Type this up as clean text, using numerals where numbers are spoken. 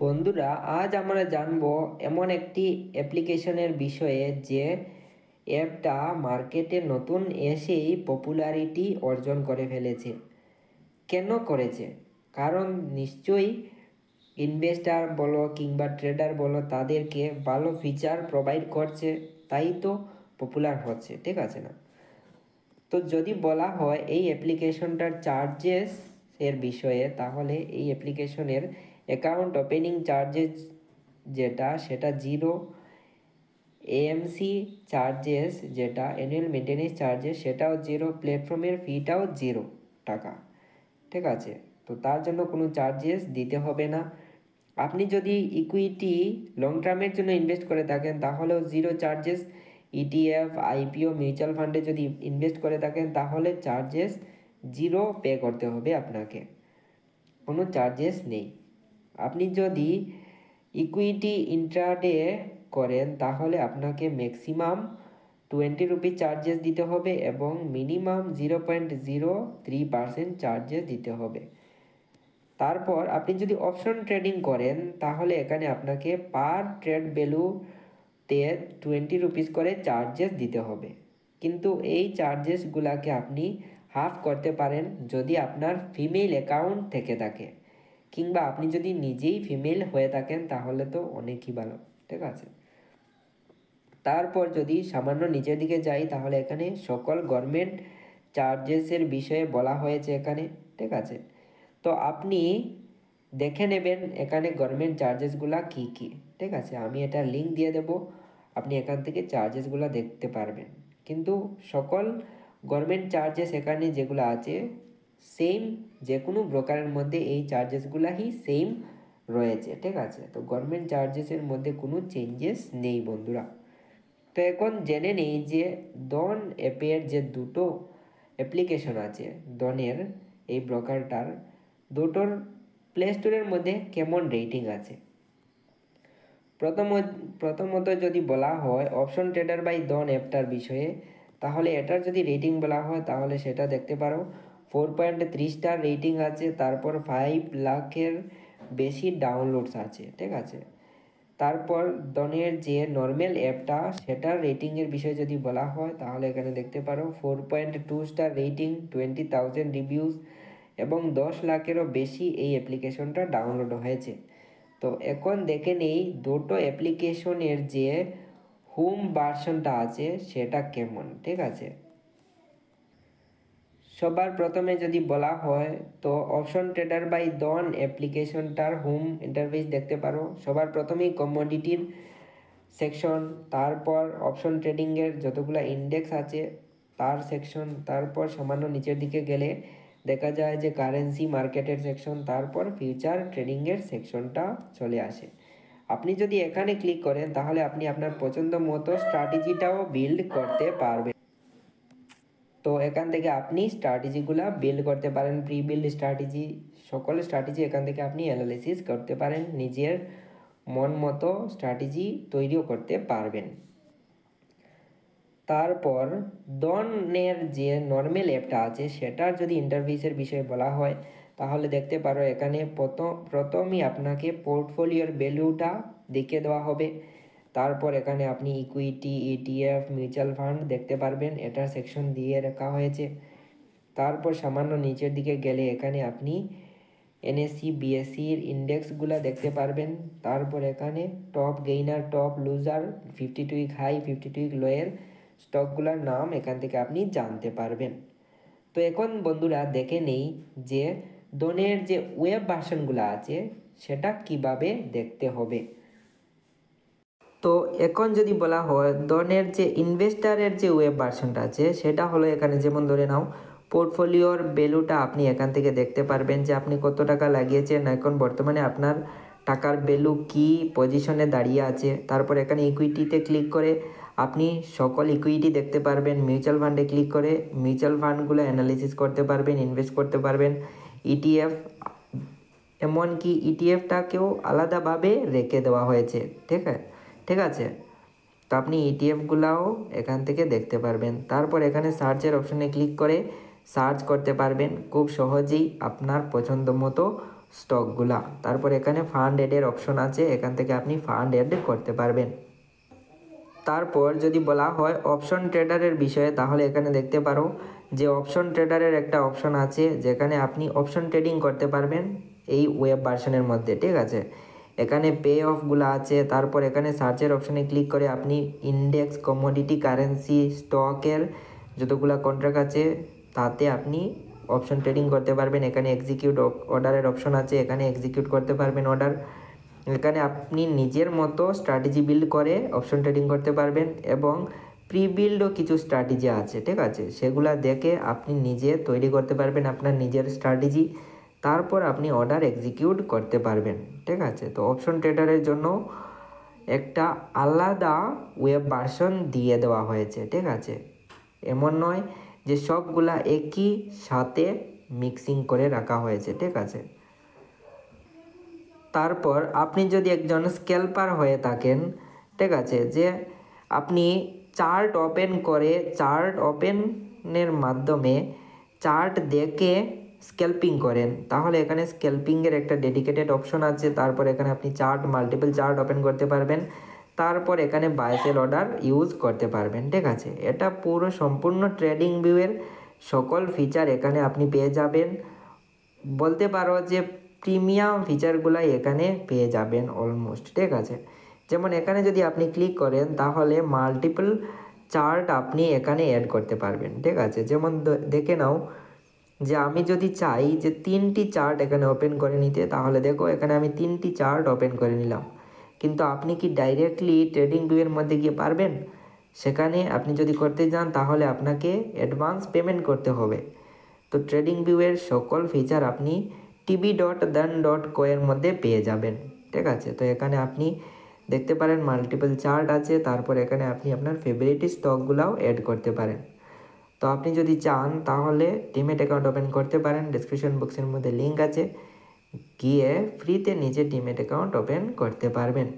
বন্ধুরা, আজ আমরা জানবো এমন একটি অ্যাপ্লিকেশনের বিষয়ে যে অ্যাপটা মার্কেটে নতুন এসেই পপুলারিটি অর্জন করে ফেলেছে। কেন করেছে? কারণ নিশ্চয়ই ইনভেস্টার বলো কিংবা ট্রেডার বলো, তাদেরকে ভালো ফিচার প্রোভাইড করছে, তাই তো পপুলার হচ্ছে, ঠিক আছে না? তো যদি বলা হয় এই অ্যাপ্লিকেশনটার চার্জেস এর বিষয়ে, তাহলে এই অ্যাপ্লিকেশনের অ্যাকাউন্ট ওপেনিং চার্জেস সেটা জিরো। এএমসি চার্জেস যেটা অ্যানুয়াল মেনটেন্যান্স চার্জেস, সেটাও জিরো। প্ল্যাটফর্মের ফিটাও জিরো টাকা, ঠিক আছে? তো তার জন্য কোনো চার্জেস দিতে হবে না। আপনি যদি ইকুইটি লং টার্মের জন্য ইনভেস্ট করে থাকেন তাহলেও zero charges. ETF, IPO, mutual ফান্ডে যদি ইনভেস্ট করে থাকেন তাহলে চার্জেস জিরো পে করতে হবে আপনাকে, কোনো চার্জেস নেই। আপনি যদি ইকুইটি ইন্ট্রাডে করেন তাহলে আপনাকে ম্যাক্সিমাম 20 রুপি চার্জেস দিতে হবে এবং মিনিমাম 0.03% চার্জেস দিতে হবে। তারপর আপনি যদি অপশন ট্রেডিং করেন তাহলে এখানে আপনাকে পার ট্রেড ভ্যালুতে 20 রুপিস করে চার্জেস দিতে হবে। কিন্তু এই চার্জেসগুলোকে আপনি হাফ করতে পারেন যদি আপনার ফিমেল অ্যাকাউন্ট থেকে থাকে, কিংবা আপনি যদি নিজেই ফিমেল হয়ে থাকেন তাহলে তো অনেকই ভালো, ঠিক আছে? তারপর যদি সামান্য নিচের দিকে যাই তাহলে এখানে সকল গভর্নমেন্ট চার্জেসের বিষয়ে বলা হয়েছে এখানে, ঠিক আছে? তো আপনি দেখে নেবেন এখানে গভর্নমেন্ট চার্জেসগুলো কী কী, ঠিক আছে? আমি এটা লিঙ্ক দিয়ে দেব, আপনি এখান থেকে চার্জেসগুলো দেখতে পারবেন। কিন্তু সকল গভর্নমেন্ট চার্জেস এখানে যেগুলো আছে সেম, যে কোনো ব্রোকারের মধ্যে এই চার্জেসগুলাই সেম রয়েছে, ঠিক আছে? তো গভর্নমেন্ট চার্জেসের মধ্যে কোনো চেঞ্জেস নেই বন্ধুরা। তো এখন জেনে নেই যে ডন অ্যাপের যে দুটো অ্যাপ্লিকেশন আছে, ডনের এই ব্রোকারটার দুটোর প্লে স্টোরের মধ্যে কেমন রেটিং আছে। প্রথমত যদি বলা হয় অপশন ট্রেডার বাই ডন অ্যাপটার বিষয়ে, তাহলে এটার যদি রেটিং বলা হয় তাহলে সেটা দেখতে পারো 4.3 স্টার রেটিং আছে। তারপর 5 লাখের বেশি ডাউনলোডস আছে, ঠিক আছে? তারপর ডনের যে নর্মাল অ্যাপটা সেটার রেটিংয়ের বিষয়ে যদি বলা হয় তাহলে এখানে দেখতে পারো 4.2 স্টার রেটিং, 20,000 রিভিউজ এবং 10 লাখেরও বেশি এই অ্যাপ্লিকেশনটা ডাউনলোড হয়েছে। তো এখন দেখে নেই দুটো অ্যাপ্লিকেশনের যে হোম ভার্সনটা আছে সেটা কেমন, ঠিক আছে? সবার প্রথমে যদি বলা হয় তো অপশন ট্রেডার বাই ডন অ্যাপ্লিকেশনটার হোম ইন্টারফেস দেখতে পারো। সবার প্রথমেই কমোডিটির সেকশন, তারপর অপশন ট্রেডিংয়ের যতগুলো ইন্ডেক্স আছে তার সেকশন, তারপর সামান্য নিচের দিকে গেলে দেখা যায় যে কারেন্সি মার্কেটের সেকশন, তারপর ফিউচার ট্রেডিংয়ের সেকশনটা চলে আসে। আপনি যদি এখানে ক্লিক করেন তাহলে আপনি আপনার পছন্দ মতো স্ট্র্যাটেজিটাও বিল্ড করতে পারবেন। তো এখান থেকে আপনি স্ট্র্যাটেজিগুলো বিল্ড করতে পারেন, প্রি বিল্ড স্ট্র্যাটেজি, সকল স্ট্র্যাটেজি এখান থেকে আপনি অ্যানালিসিস করতে পারেন, নিজের মন মতো স্ট্র্যাটেজি তৈরিও করতে পারবেন। তারপর ডনের যে নর্মাল অ্যাপটা আছে সেটার যদি ইন্টারফেসের বিষয়ে বলা হয় তাহলে দেখতে পারো এখানে প্রথমেই আপনাকে পোর্টফোলিওর ভ্যালুটা দেখিয়ে দেওয়া হবে। তারপর এখানে আপনি ইকুইটি, ইটিএফ, মিউচুয়াল ফান্ড দেখতে পারবেন, এটার সেকশন দিয়ে রাখা হয়েছে। তারপর সামান্য নিচের দিকে গেলে এখানে আপনি এনএসসি, বিএসসির ইন্ডেক্সগুলো দেখতে পারবেন। তারপর এখানে top gainer, top loser, 52 week high, 52 week lower স্টকগুলোর নাম এখান থেকে আপনি জানতে পারবেন। তো এখন বন্ধুরা দেখে নেই যে ডনের যে ওয়েব ভার্সনগুলো আছে সেটা কিভাবে দেখতে হবে। তো এখন যদি বলা হয় ডনের যে ইনভেস্টারের যে ওয়েব ভার্সনটা আছে সেটা হলো এখানে, যেমন ধরে নাও পোর্টফোলিওর ভ্যালুটা আপনি এখান থেকে দেখতে পারবেন যে আপনি কত টাকা লাগিয়েছেন, এখন বর্তমানে আপনার টাকার ভ্যালু কি পজিশনে দাঁড়িয়ে আছে। তারপর এখানে ইকুইটিতে ক্লিক করে আপনি সকল ইকুইটি দেখতে পারবেন। মিউচুয়াল ফান্ডে ক্লিক করে মিউচুয়াল ফান্ডগুলো অ্যানালিসিস করতে পারবেন, ইনভেস্ট করতে পারবেন। ইটিএফ, এমনকি ইটিএফটাকেও আলাদাভাবে রেখে দেওয়া হয়েছে, ঠিক আছে? তো আপনি ইটিএফগুলাও এখান থেকে দেখতে পারবেন। তারপর এখানে সার্চের অপশনে ক্লিক করে সার্চ করতে পারবেন, খুব সহজেই আপনার পছন্দ মতো স্টকগুলা। তারপর এখানে ফান্ড এডের অপশন আছে, এখান থেকে আপনি ফান্ড এড করতে পারবেন। তারপর যদি বলা হয় অপশন ট্রেডারের বিষয়ে, তাহলে এখানে দেখতে পারো যে অপশন ট্রেডারের একটা অপশন আছে যেখানে আপনি অপশন ট্রেডিং করতে পারবেন এই ওয়েব ভার্সনের মধ্যে, ঠিক আছে। এখানে পে অফগুলো আছে। তারপর এখানে সার্চের অপশনে ক্লিক করে আপনি ইন্ডেক্স, কমোডিটি, কারেন্সি, স্টকের যতগুলো কন্ট্রাক্ট আছে তাতে আপনি অপশন ট্রেডিং করতে পারবেন। এখানে এক্সিকিউট অর্ডারের অপশন আছে, এখানে এক্সিকিউট করতে পারবেন অর্ডার। এখানে আপনি নিজের মতো স্ট্র্যাটেজি বিল্ড করে অপশন ট্রেডিং করতে পারবেন এবং প্রি বিল্ডও কিছু স্ট্র্যাটেজি আছে, ঠিক আছে, সেগুলা দেখে আপনি নিজে তৈরি করতে পারবেন আপনার নিজের স্ট্র্যাটেজি। তারপর আপনি অর্ডার এক্সিকিউট করতে পারবেন, ঠিক আছে। তো অপশন ট্রেডারের জন্য একটা আলাদা ওয়েব ভার্সন দিয়ে দেওয়া হয়েছে, ঠিক আছে। এমন নয় যে সবগুলা একই সাথে মিক্সিং করে রাখা হয়েছে, ঠিক আছে। তারপর আপনি যদি একজন স্ক্যাল্পার হয়ে থাকেন, ঠিক আছে, যে আপনি চার্ট ওপেন করে চার্ট ওপেনের মাধ্যমে চার্ট দেখে স্ক্যাল্পিং করেন, তাহলে এখানে স্ক্যাল্পিংয়ের একটা ডেডিকেটেড অপশন আছে। তারপর এখানে আপনি মাল্টিপল চার্ট ওপেন করতে পারবেন। তারপর এখানে বাই সেল অর্ডার ইউজ করতে পারবেন, ঠিক আছে। এটা পুরো সম্পূর্ণ ট্রেডিং ভিউয়ের সকল ফিচার এখানে আপনি পেয়ে যাবেন। বলতে পারো যে প্রিমিয়াম ফিচারগুলাই এখানে পেয়ে যাবেন অলমোস্ট, ঠিক আছে। যেমন এখানে যদি আপনি ক্লিক করেন তাহলে মাল্টিপল চার্ট আপনি এখানে অ্যাড করতে পারবেন, ঠিক আছে। যেমন দেখে নাও যে আমি যদি চাই যে 3টি চার্ট এখানে ওপেন করে নিতে, তাহলে দেখো এখানে আমি 3টি চার্ট ওপেন করে নিলাম। কিন্তু আপনি কি ডাইরেক্টলি ট্রেডিং ভিউয়ের মধ্যে গিয়ে পারবেন? সেখানে আপনি যদি করতে যান তাহলে আপনাকে অ্যাডভান্স পেমেন্ট করতে হবে। তো ট্রেডিং ভিউয়ের সকল ফিচার আপনি tb.dan.co এর মধ্যে পেয়ে যাবেন, ঠিক আছে। তো এখানে আপনি দেখতে পারেন মাল্টিপল চার্ট আছে। তারপর এখানে আপনি আপনার ফেভারিট স্টকগুলোও অ্যাড করতে পারেন। তো আপনি যদি চান তাহলে ডিম্যাট অ্যাকাউন্ট ওপেন করতে পারেন। ডেসক্রিপশন বক্সের মধ্যে লিঙ্ক আছে, গিয়ে ফ্রিতে নিজে ডিম্যাট অ্যাকাউন্ট ওপেন করতে পারবেন।